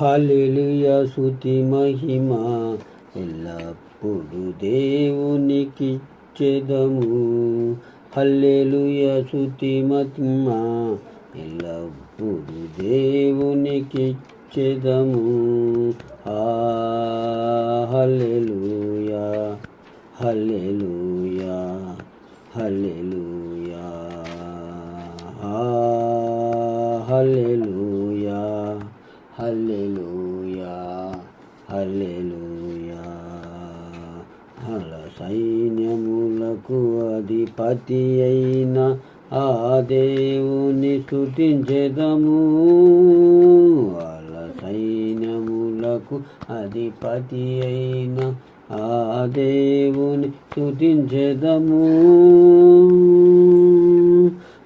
హల్లెలూయా స్తుతి మహిమ ఎల్లప్పుడు దేవునికిచ్చెదము. హల్లెలూయా స్తుతి మహిమ ఎల్లప్పుడు దేవునికిచ్చెదము. హల్లెలూయా హల్లెలూయా హల్లెలూయా హల్లెలూయా హల్లెలూయా హల్లెలూయా. హల సైన్యములకు అధిపతి అయిన ఆ దేవుని స్తుతించెదము. హల సైన్యములకు అధిపతి అయిన ఆ దేవుని స్తుతించెదము.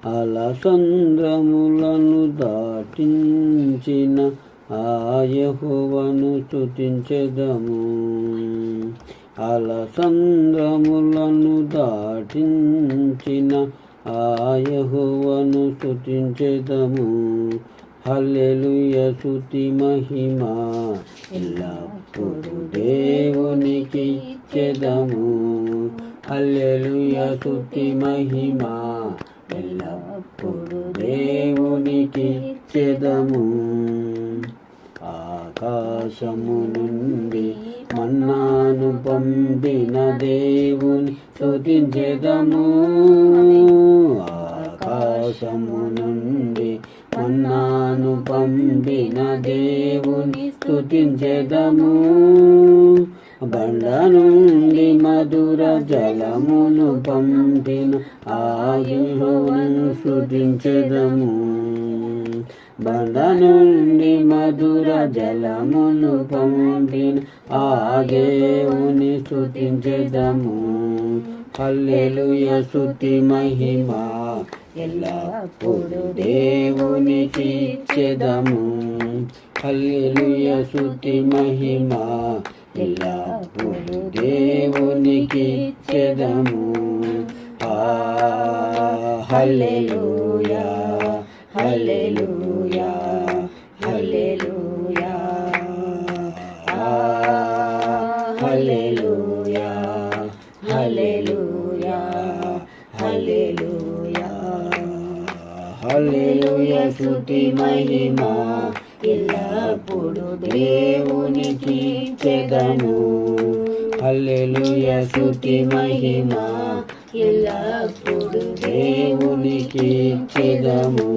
అలసంద్రములను దాటించిన ఆ యెహోవాను స్తుతించెదము. అలసంద్రములను దాటించిన ఆ యెహోవాను స్తుతించెదము. హల్లెలూయా స్తుతి మహిమ ఎల్లప్పుడు దేవునికిచ్చెదము. హల్లెలూయా స్తుతి మహిమ ఎల్లప్పుడు దేవునికిచ్చెదము. ఆకాశము నుండి మన్నాను పంపిన దేవుని స్తుతించెదము. ఆకాశము నుండి మన్నాను పంపిన దేవుని స్తుతించెదము. బండ నుండి మధుర జలమును పంపిన ఆ యెహోవాను స్తుతించెదము. బండ నుండి మధుర జలమును పంపిన ఆ దేవుని స్తుతించెదము. హల్లెలూయా స్తుతి మహిమ ఎల్లప్పుడు దేవునికిచ్చెదము. హల్లెలూయా స్తుతి మహిమ ఎల్లప్పుడు దేవునికిచ్చెదము. హల్లెలూయా హల్లెలూయా హల్లెలూయా హల్లెలూయా హల్లెలూయా హల్లెలూయా హల్లెలూయా స్తుతి మహిమ ఎల్లప్పుడు దేవునికిచ్చెదము. హల్లెలూయా స్తుతి మహిమ ఎల్లప్పుడు దేవునికిచ్చెదము.